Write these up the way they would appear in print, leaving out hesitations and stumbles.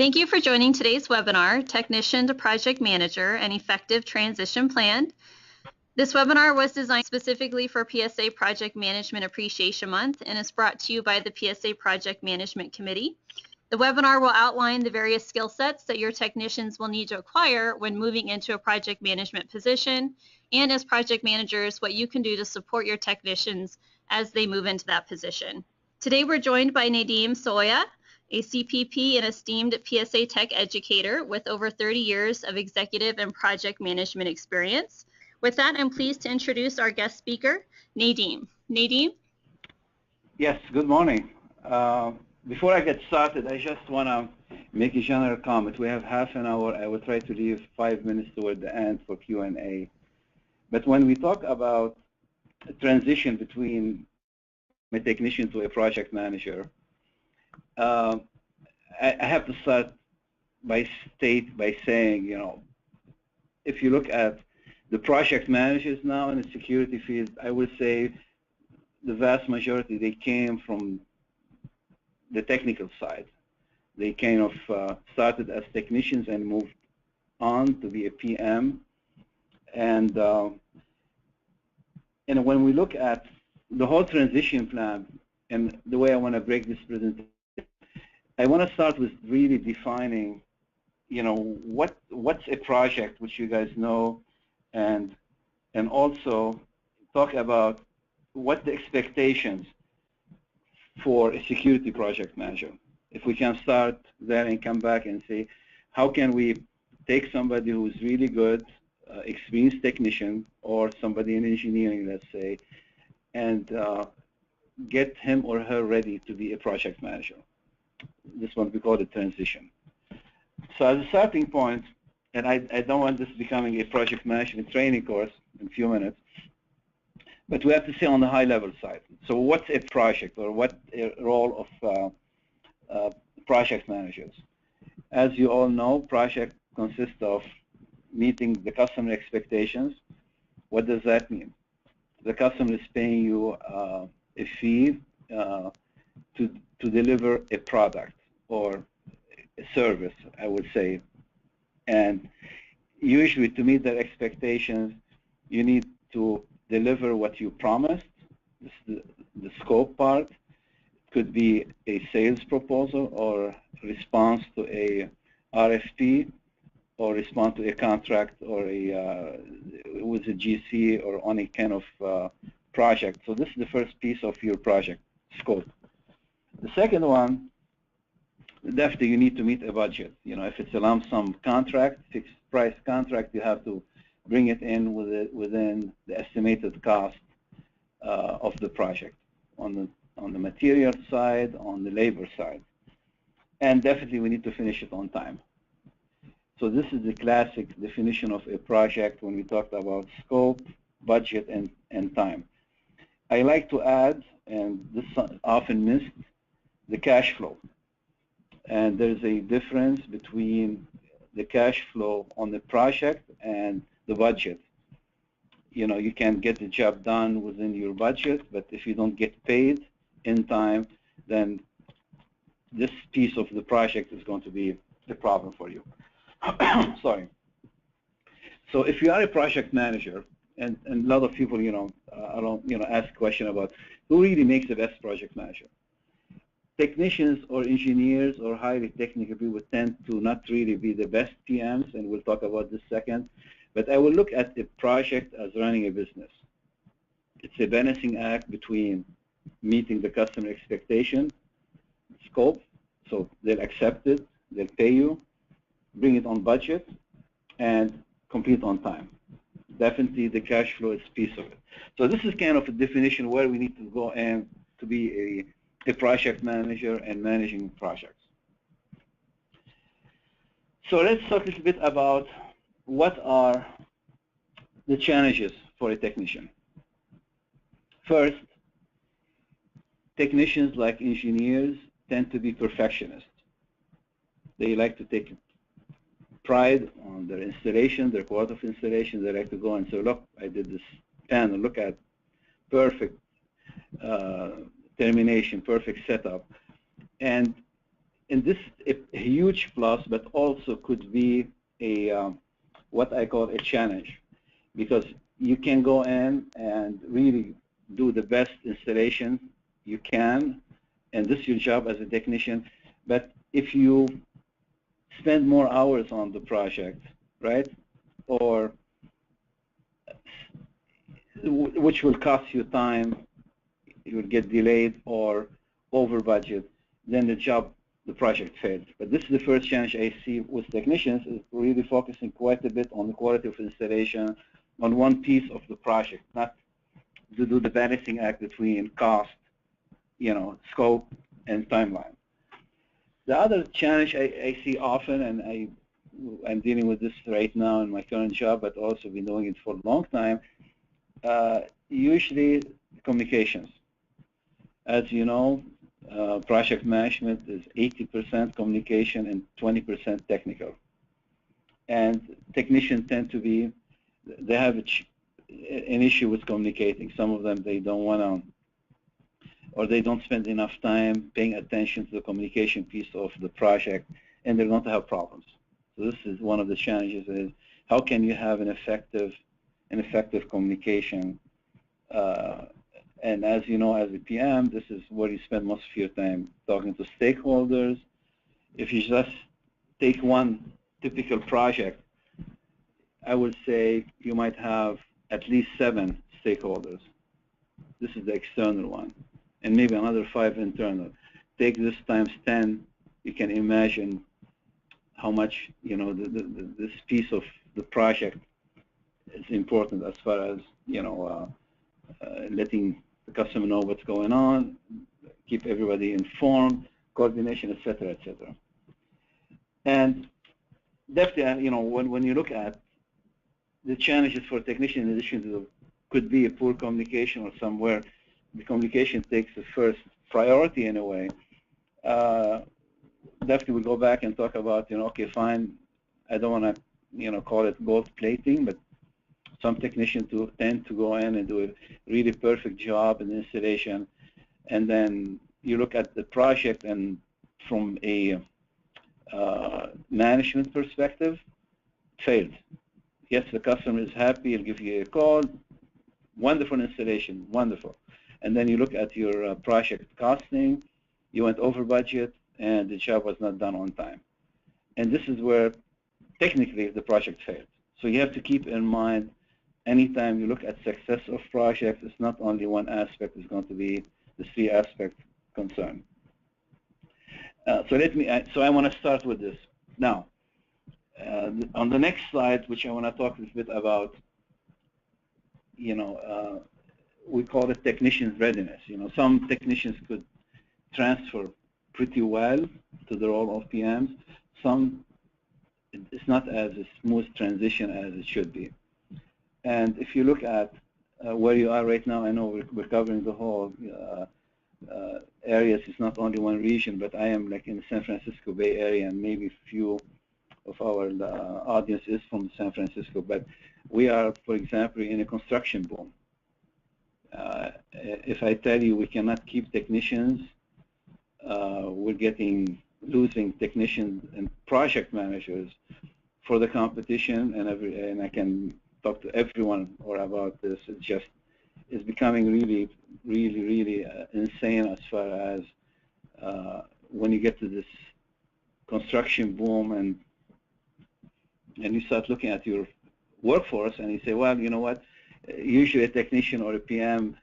Thank you for joining today's webinar, Technician to Project Manager, an Effective Transition Plan. This webinar was designed specifically for PSA Project Management Appreciation Month and is brought to you by the PSA Project Management Committee. The webinar will outline the various skill sets that your technicians will need to acquire when moving into a project management position, and as project managers, what you can do to support your technicians as they move into that position. Today we're joined by Nadeem Soya, a CPP and esteemed PSA Tech educator with over 30 years of executive and project management experience. With that, I'm pleased to introduce our guest speaker, Nadeem. Nadeem? Yes, good morning. Before I get started, I just want to make a general comment. We have half an hour. I will try to leave 5 minutes toward the end for Q&A. But when we talk about a transition between a technician to a project manager, I have to start by saying, if you look at the project managers now in the security field, I would say the vast majority, they came from the technical side. They kind of started as technicians and moved on to be a PM. And when we look at the whole transition plan and the way I want to break this presentation, I want to start with really defining, what's a project, which you guys know, and also talk about what the expectations for a security project manager. If we can start there and come back and say, how can we take somebody who's really good, experienced technician, or somebody in engineering, let's say, and get him or her ready to be a project manager. This one we call the transition. So as a starting point, and I don't want this becoming a project management training course in a few minutes, but we have to say on the high level side. So what's a project, or what a role of project managers? As you all know, project consists of meeting the customer expectations. What does that mean? The customer is paying you a fee to deliver a product or a service, I would say. And usually to meet their expectations, you need to deliver what you promised. This is the scope part. It could be a sales proposal or response to a RFP or respond to a contract or with a GC or on a kind of project. So this is the first piece of your project scope. The second one, definitely you need to meet a budget. If it's a lump sum contract, fixed price contract, you have to bring it in within the estimated cost of the project on the material side, on the labor side. And definitely we need to finish it on time. So this is the classic definition of a project when we talked about scope, budget, and time. I like to add, and this is often missed, the cash flow. And there's a difference between the cash flow on the project and the budget. You can get the job done within your budget, but if you don't get paid in time, then this piece of the project is going to be a problem for you. Sorry. So if you are a project manager, and a lot of people, ask question about who really makes the best project manager. Technicians or engineers or highly technical people tend to not really be the best PMs, and we'll talk about this second. But I will look at the project as running a business. It's a balancing act between meeting the customer expectation, scope, so they'll accept it, they'll pay you, bring it on budget, and complete on time. Definitely the cash flow is a piece of it. So this is kind of a definition where we need to go and to be a project manager and managing projects. So let's talk a little bit about what are the challenges for a technician. First, technicians, like engineers, tend to be perfectionists. They like to take pride on their installation, their quality of installation. They like to go and say, look, I did this panel, look at perfect termination, perfect setup. And and this is a huge plus, but also could be a what I call a challenge, because you can go in and really do the best installation you can, and this is your job as a technician. But if you spend more hours on the project, right, or which will cost you time, you will get delayed or over budget, then the project fails. But this is the first challenge I see with technicians, is really focusing quite a bit on the quality of installation on one piece of the project, not to do the balancing act between cost, scope, and timeline. The other challenge I see often, and I'm dealing with this right now in my current job, but also been doing it for a long time, usually communications. As you know, project management is 80% communication and 20% technical. And technicians tend to be, they have an issue with communicating. Some of them, they don't want to, or they don't spend enough time paying attention to the communication piece of the project, and they're going to have problems. So this is one of the challenges, is how can you have an effective communication. And as you know, as a PM, this is where you spend most of your time talking to stakeholders. If you just take one typical project, I would say you might have at least 7 stakeholders. This is the external one, and maybe another 5 internal. Take this times 10, you can imagine how much this piece of the project is important as far as letting the customer know what's going on, keep everybody informed, coordination, etc., etc. And definitely, when you look at the challenges for technicians, in addition to could be a poor communication, or somewhere the communication takes the first priority in a way, definitely we'll go back and talk about, okay, fine, I don't want to, call it gold plating, but some technicians tend to go in and do a really perfect job in installation, and then you look at the project, and from a management perspective, failed. Yes, the customer is happy, he'll give you a call, wonderful installation, wonderful. And then you look at your project costing, you went over budget, and the job was not done on time. And this is where technically the project failed. So you have to keep in mind, anytime you look at success of projects, it's not only one aspect, it's going to be the 3 aspect concern. So I want to start with this. Now, on the next slide, which I want to talk a little bit about, we call it technician's readiness. Some technicians could transfer pretty well to the role of PMs. Some, it's not as a smooth transition as it should be. And if you look at where you are right now, I know we're covering the whole areas. It's not only one region, but I am like in the San Francisco Bay Area, and maybe a few of our audience is from San Francisco. But we are, for example, in a construction boom. If I tell you we cannot keep technicians, we're losing technicians and project managers for the competition, and I can talk to everyone about this. It's becoming really, really, really insane as far as when you get to this construction boom, and you start looking at your workforce, and you say, well, you know what? Usually a technician or a PM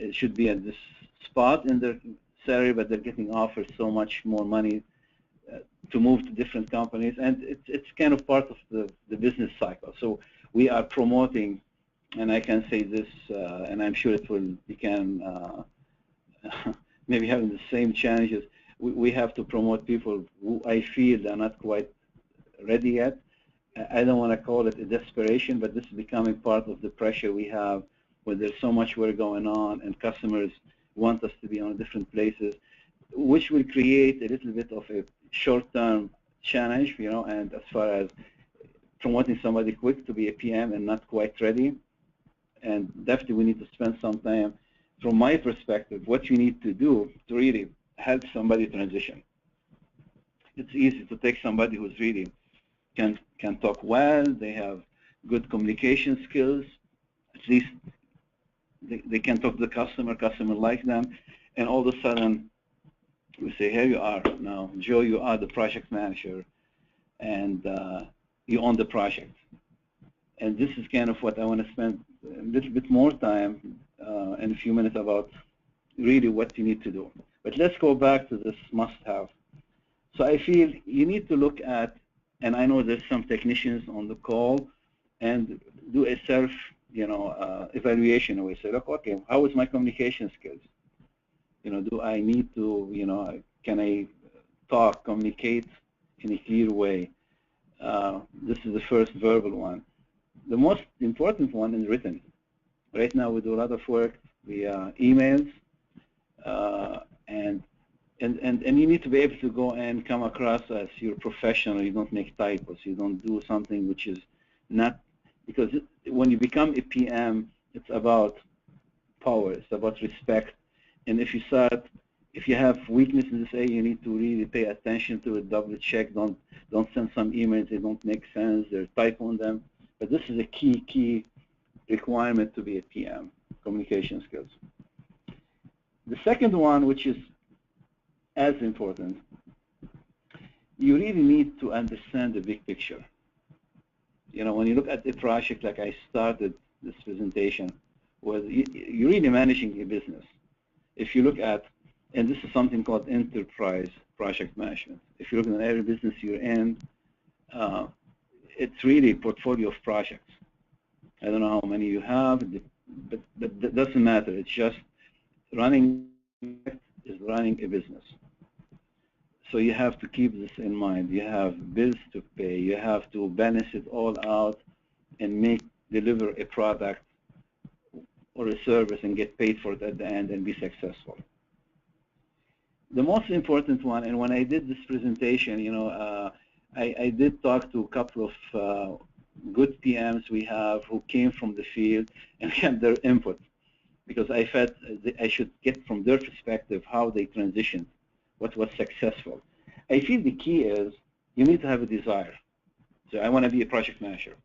it should be at this spot in their salary, but they're getting offered so much more money to move to different companies, and it's kind of part of the business cycle. So we are promoting, and I can say this, and I'm sure it will become maybe having the same challenges. We have to promote people who I feel are not quite ready yet. I don't want to call it a desperation, but this is becoming part of the pressure we have when there's so much work going on and customers want us to be on different places, which will create a little bit of a short-term challenge, and as far as promoting somebody quick to be a PM and not quite ready. And definitely we need to spend some time, from my perspective, what you need to do to really help somebody transition. It's easy to take somebody who's really can talk well, they have good communication skills, at least they can talk to the customer like them, and all of a sudden we say, here you are now, Joe, you are the project manager, and you own the project. And this is kind of what I want to spend a little bit more time in a few minutes about really what you need to do. But let's go back to this must-have. So I feel you need to look at, and I know there's some technicians on the call, and do a self, evaluation. We say, look, okay, how is my communication skills? Do I need to, can I talk, communicate in a clear way? This is the first verbal one. The most important one is written. Right now we do a lot of work via emails, and you need to be able to go and come across as you're professional. You don't make typos. You don't do something which is not, because when you become a PM, it's about power. It's about respect. And if you have weakness in this area, you need to really pay attention to it, double check. Don't send some emails. They don't make sense. There's typo on them. But this is a key requirement to be a PM, communication skills. The second one, which is as important, you really need to understand the big picture. When you look at a project, like I started this presentation, was you're really managing a business. If you look at, and this is something called enterprise project management. If you look at every business you're in, it's really a portfolio of projects. I don't know how many you have, but that doesn't matter. It's just running a business. So you have to keep this in mind. You have bills to pay. You have to balance it all out and deliver a product or a service and get paid for it at the end and be successful. The most important one, and when I did this presentation, I did talk to a couple of good PMs we have who came from the field and had their input, because I felt I should get from their perspective how they transitioned, what was successful. I feel the key is you need to have a desire. So I want to be a project manager.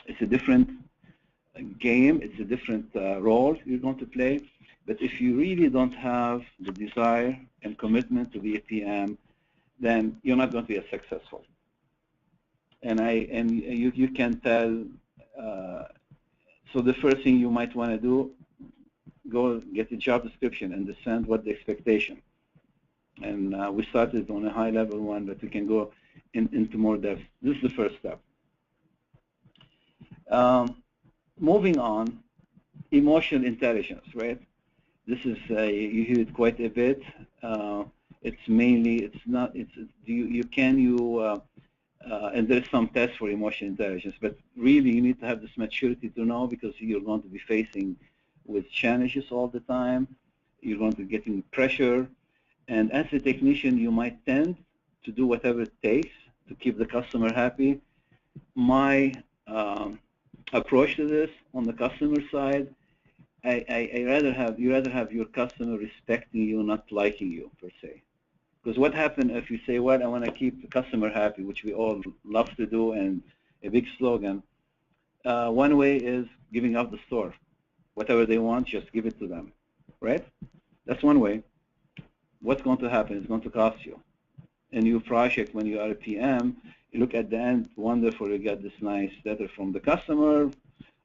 It's a different game. It's a different role you're going to play. But if you really don't have the desire and commitment to be a PM, then you're not going to be as successful. And you can tell. So the first thing you might want to do, go get a job description, understand what the expectation. And we started on a high-level one, but we can go into more depth. This is the first step. Moving on, emotional intelligence, right? This is you hear it quite a bit. It's mainly and there's some tests for emotional intelligence, but really you need to have this maturity to know, because you're going to be facing with challenges all the time. You're going to be getting pressure, and as a technician, you might tend to do whatever it takes to keep the customer happy. My approach to this on the customer side, you rather have your customer respecting you, not liking you per se. Because what happens if you say, well, I want to keep the customer happy, which we all love to do, and a big slogan. One way is giving up the store. Whatever they want, just give it to them, right? That's one way. What's going to happen? It's going to cost you. A new project, when you are a PM, you look at the end, wonderful, you get this nice letter from the customer.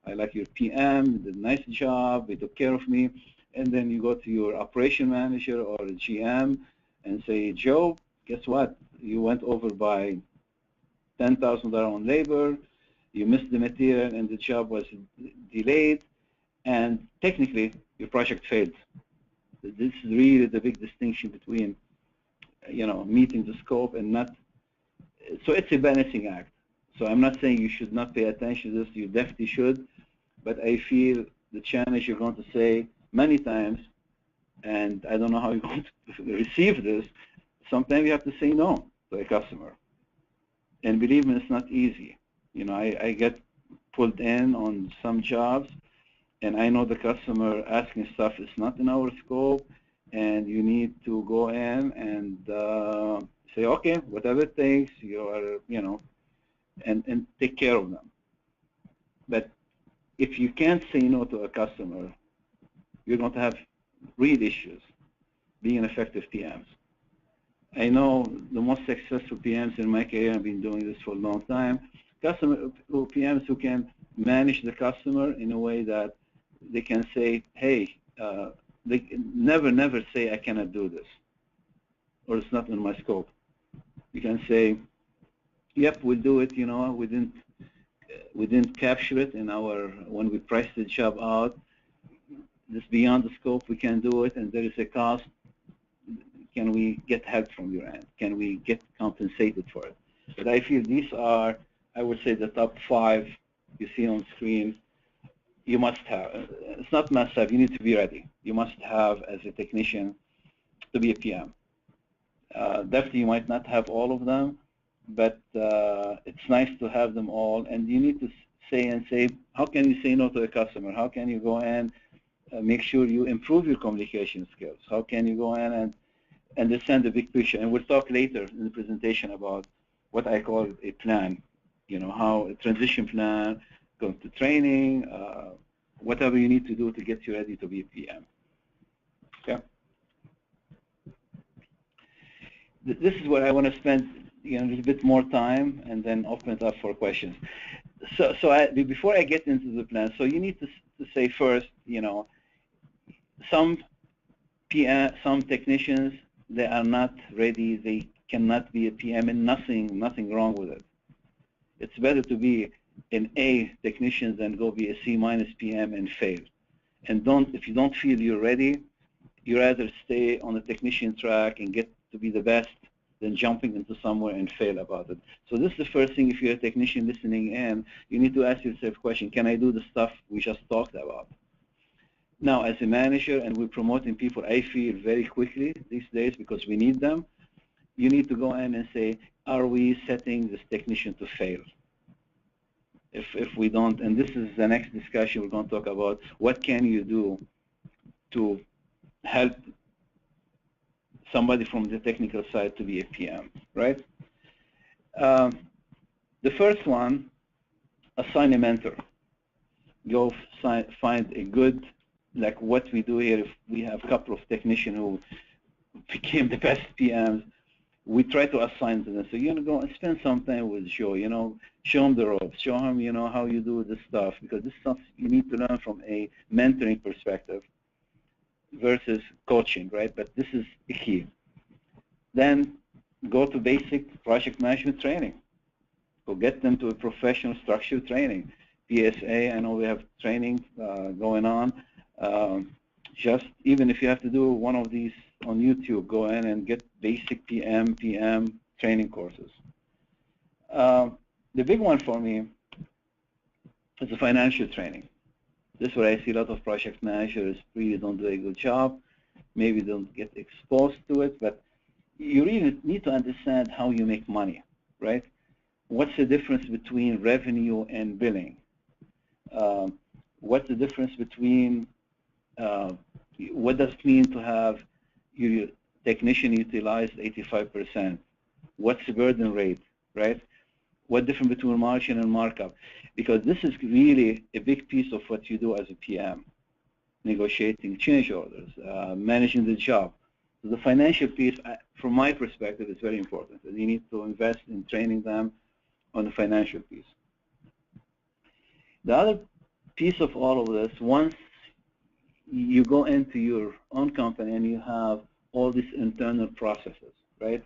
I like your PM, you did a nice job, they took care of me. And then you go to your operation manager or a GM and say, Joe, guess what? You went over by $10,000 on labor, you missed the material, and the job was delayed, and technically your project failed. This is really the big distinction between, meeting the scope and not. So it's a balancing act. So I'm not saying you should not pay attention to this. You definitely should. But I feel the challenge you're going to say many times, and I don't know how you're going to receive this, sometimes you have to say no to a customer. And believe me, it's not easy. I get pulled in on some jobs, and I know the customer asking stuff is not in our scope, and you need to go in and Say, okay, whatever it takes, you are, and take care of them. But if you can't say no to a customer, you're going to have real issues being effective PMs. I know the most successful PMs in my career, I've been doing this for a long time, PMs who can manage the customer in a way that they can say, hey, they never say I cannot do this, or it's not in my scope. You can say, yep, we'll do it, we didn't capture it in when we priced the job out. This beyond the scope, we can do it, and there is a cost. Can we get help from your end? Can we get compensated for it? But I feel these are, I would say, the top 5 you see on screen. You must have. It's not must have. You need to be ready. You must have, as a technician, to be a PM. Definitely, you might not have all of them, but it's nice to have them all. And you need to say, how can you say no to a customer? How can you go and make sure you improve your communication skills? How can you go in and understand the big picture? And we'll talk later in the presentation about what I call a plan, how a transition plan, going to training, whatever you need to do to get you ready to be a PM. Okay. This is where I want to spend a little bit more time and then open it up for questions. So before I get into the plan, so you need to say first, some technicians, they are not ready, they cannot be a PM, and nothing wrong with it. It's better to be an A technician than go be a C- PM and fail. And if you don't feel you're ready, you rather stay on the technician track and get to be the best than jumping into somewhere and fail about it. So this is the first thing. If you're a technician listening in, you need to ask yourself a question: can I do the stuff we just talked about? Now, as a manager, and we're promoting people, I feel very quickly these days, because we need them, you need to go in and say, are we setting this technician to fail? If we don't, and this is the next discussion, we're going to talk about what can you do to help somebody from the technical side to be a PM, right? The first one, assign a mentor. Go find a good, like what we do here. If we have a couple of technicians who became the best PMs, we try to assign to them. So you're going to go and spend some time with Joe, show him the ropes, show him, how you do this stuff, because this stuff you need to learn from a mentoring perspective versus coaching, right? But this is the key. Then go to basic project management training. Go get them to a professional structured training. PSA, I know we have training going on. Just even if you have to do one of these on YouTube, go in and get basic PM training courses. The big one for me is the financial training. This is where I see a lot of project managers really don't do a good job, maybe don't get exposed to it, but you really need to understand how you make money, right? What's the difference between revenue and billing? What's the difference between, what does it mean to have your technician utilized 85%? What's the burden rate, right? What difference between margin and markup? Because this is really a big piece of what you do as a PM, negotiating change orders, managing the job. So the financial piece, from my perspective, is very important. You need to invest in training them on the financial piece. The other piece of all of this, once you go into your own company and you have all these internal processes, right?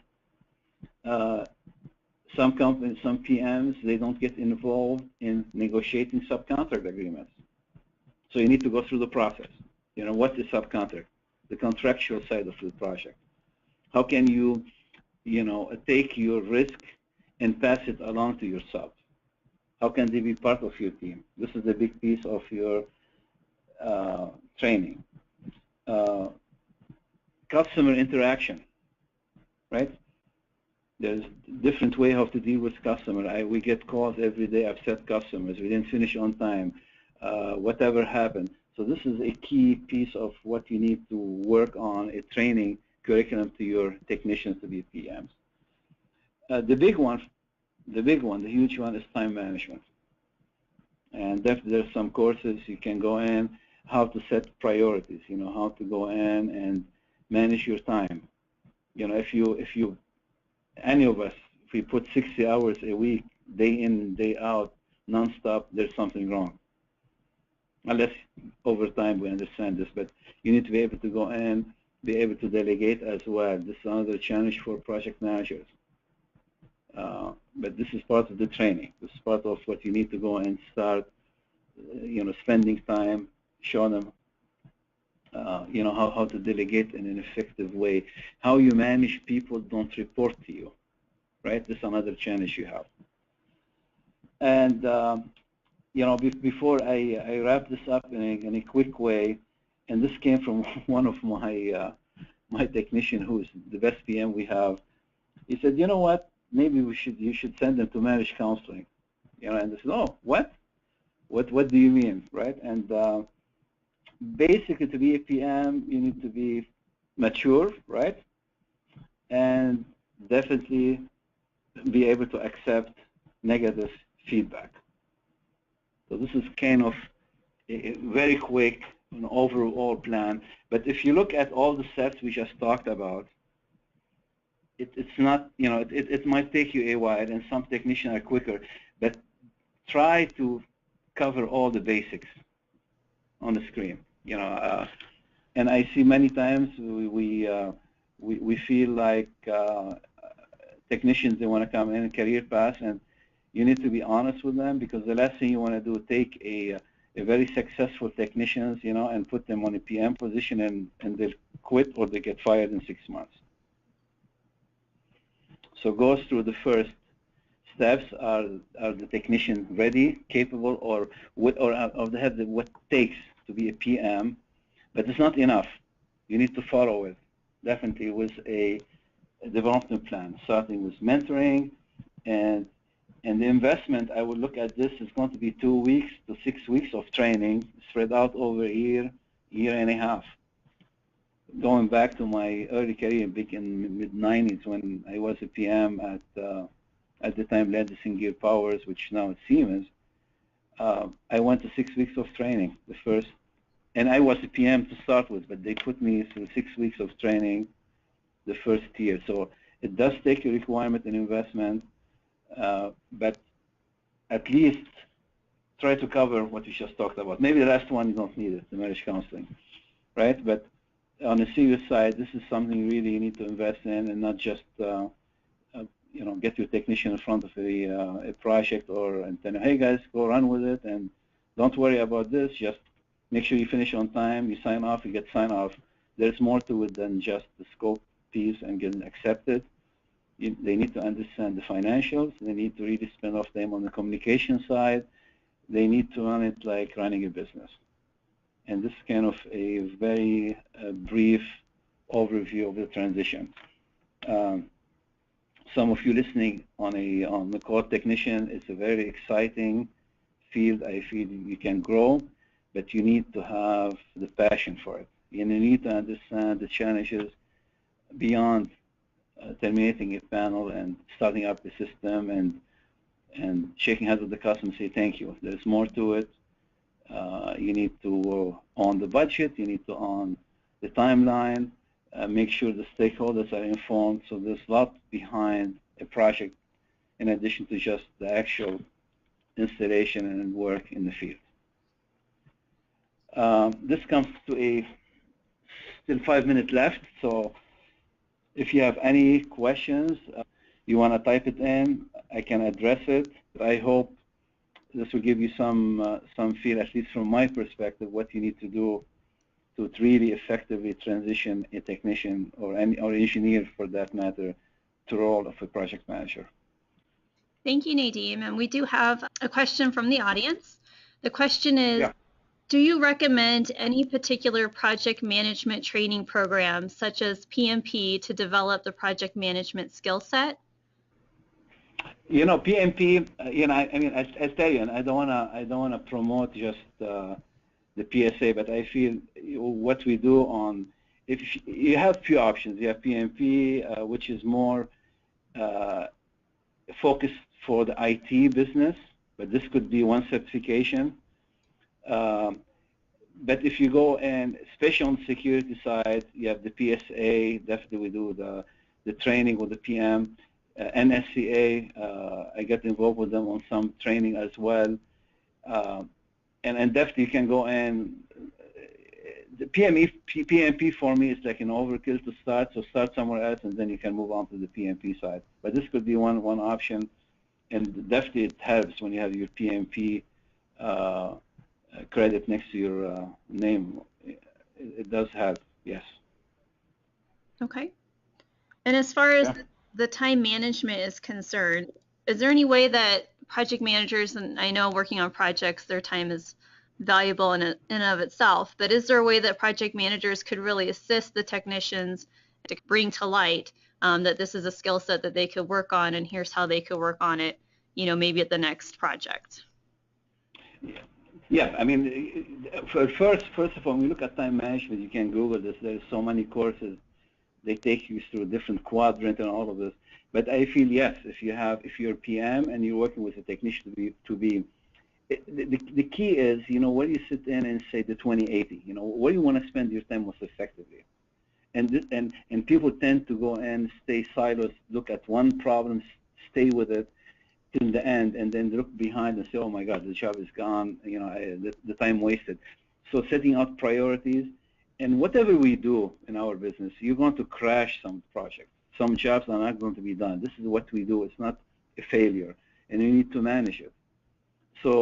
Some companies, some PMs, they don't get involved in negotiating subcontract agreements. So you need to go through the process. What's the subcontract? The contractual side of the project. How can you, take your risk and pass it along to your subs? How can they be part of your team? This is a big piece of your training. Customer interaction, right? There's different way how to deal with customer. We get calls every day, upset customers. We didn't finish on time. Whatever happened. So this is a key piece of what you need to work on, a training curriculum to your technicians to be PMs. The big one, the huge one is time management. And there's some courses you can go in, how to set priorities, how to go in and manage your time. Any of us, if we put 60 hours a week, day in, day out, nonstop, there's something wrong. Unless over time we understand this, but you need to be able to go in, be able to delegate as well. This is another challenge for project managers. But this is part of the training. This is part of what you need to go and start, spending time, show them, how to delegate in an effective way. How you manage people don't report to you, right? This is another challenge you have. And, before I wrap this up in a quick way, and this came from one of my technician who's the best PM we have. He said, you know what? Maybe you should send them to marriage counseling. And I said, oh, what? What do you mean, right? And basically, to be a PM, you need to be mature, right? And definitely be able to accept negative feedback. So this is kind of a very quick overall plan. But if you look at all the steps we just talked about, it's not, it might take you a while, and some technicians are quicker, but try to cover all the basics on the screen. And I see many times we feel like technicians, they want to come in career path, and you need to be honest with them, because the last thing you want to do is take a very successful technicians, and put them on a PM position, and they'll quit or they get fired in 6 months. So go through the first steps. Are the technician ready, capable, or they have what it takes to be a PM? But it's not enough. You need to follow it, definitely, with a development plan, starting with mentoring, and the investment. I would look at this is going to be 2 weeks to 6 weeks of training spread out over a year and a half. Going back to my early career, back in mid-90s, when I was a PM at the time Landis & Gear Powers, which now is Siemens, I went to 6 weeks of training, the first, and I was a PM to start with, but they put me through 6 weeks of training the first year. So it does take a requirement and investment, but at least try to cover what we just talked about. Maybe the last one you don't need it, the marriage counseling, right? But on the serious side, this is something really you need to invest in, and not just get your technician in front of a project and tell them, hey guys, go run with it, and don't worry about this. Just make sure you finish on time. You sign off, you get sign off. There's more to it than just the scope piece and getting accepted. They need to understand the financials. They need to really spend off time on the communication side. They need to run it like running a business. And this is kind of a very brief overview of the transition. Some of you listening on the call technician, it's a very exciting field. I feel you can grow, but you need to have the passion for it. You need to understand the challenges beyond terminating a panel and starting up the system and shaking hands with the customer and say thank you. There's more to it. You need to own the budget. You need to own the timeline. Make sure the stakeholders are informed. So there's a lot behind a project in addition to just the actual installation and work in the field. This comes to still 5 minutes left. So if you have any questions, you want to type it in, I can address it. I hope this will give you some feel, at least from my perspective, what you need to do to really effectively transition a technician or engineer, for that matter, to the role of a project manager. Thank you, Nadeem. And we do have a question from the audience. The question is, do you recommend any particular project management training programs, such as PMP, to develop the project management skill set? PMP, I tell you, and I don't want to promote just the PSA, but I feel what we do if you have few options. You have PMP, which is more focused for the IT business, but this could be one certification. But if you go and, especially on the security side, you have the PSA, definitely we do the training with the PM, NSCA, I get involved with them on some training as well. And definitely you can go and, the PMP for me is like an overkill to start, so start somewhere else and then you can move on to the PMP side. But this could be one option, and definitely it helps when you have your PMP credit next to your name. It does help, yes. Okay. And as far as the time management is concerned, is there any way that project managers, and I know working on projects, their time is valuable in and of itself, but is there a way that project managers could really assist the technicians to bring to light that this is a skill set that they could work on, and here's how they could work on it, you know, maybe at the next project? Yeah, I mean, first of all, when you look at time management, you can Google this. There's so many courses. They take you through a different quadrant and all of this. But I feel, yes, if you're a PM and you're working with a technician the key is, you know, where you sit in and say the 20/80, you know, where you want to spend your time most effectively. And people tend to go and stay silos, look at one problem, stay with it till the end, and then look behind and say, oh my God, the job is gone, you know, the time wasted. So setting out priorities, and whatever we do in our business, you're going to crash some projects. Some jobs are not going to be done. This is what we do. It's not a failure, and you need to manage it. So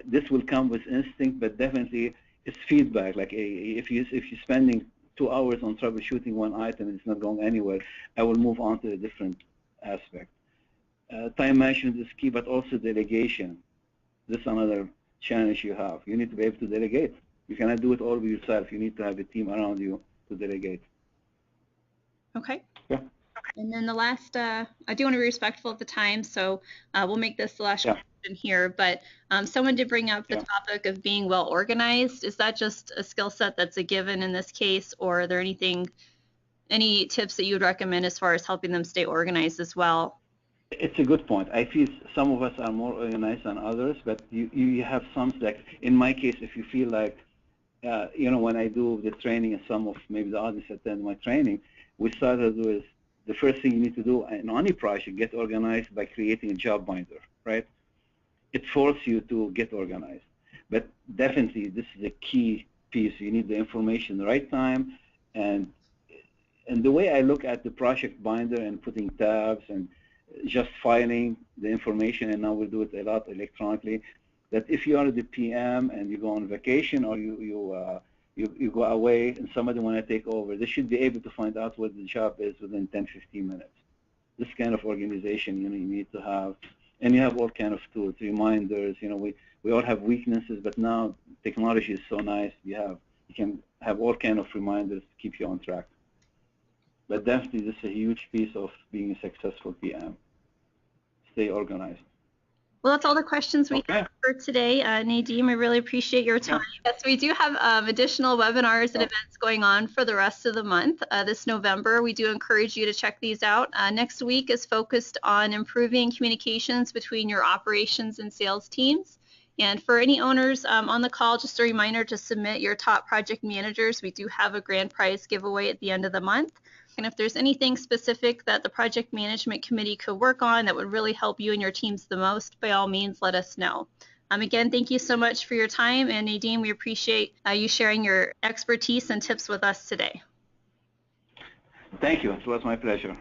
this will come with instinct, but definitely it's feedback. Like if you're spending 2 hours on troubleshooting one item and it's not going anywhere, I will move on to a different aspect. Time management is key, but also delegation. This is another challenge you have. You need to be able to delegate. You cannot do it all by yourself. You need to have a team around you to delegate. Okay. Yeah. And then the last, I do want to be respectful of the time, so we'll make this the last question here. But someone did bring up the topic of being well organized. Is that just a skill set that's a given in this case, or are there any tips that you would recommend as far as helping them stay organized as well? It's a good point. I feel some of us are more organized than others, but you have some, like in my case, if you feel like, you know, when I do the training and some of maybe the audience attend my training, we started with the first thing you need to do in any project, get organized by creating a job binder, right? It forces you to get organized. But definitely this is a key piece. You need the information the right time, and the way I look at the project binder and putting tabs and just filing the information, and now we do it a lot electronically, that if you are the PM and you go on vacation or you go away and somebody want to take over, they should be able to find out what the job is within 10, 15 minutes. This kind of organization, you know, you need to have, and you have all kind of tools, reminders. You know, we all have weaknesses, but now technology is so nice. You can have all kind of reminders to keep you on track. But definitely, this is a huge piece of being a successful PM. Stay organized. Well, that's all the questions we have for today. Nadim, I really appreciate your time. Yes, we do have additional webinars and events going on for the rest of the month. This November, we do encourage you to check these out. Next week is focused on improving communications between your operations and sales teams. And for any owners on the call, just a reminder to submit your top project managers. We do have a grand prize giveaway at the end of the month. And if there's anything specific that the project management committee could work on that would really help you and your teams the most, by all means, let us know. Again, thank you so much for your time. And Nadim, we appreciate you sharing your expertise and tips with us today. Thank you. It was my pleasure.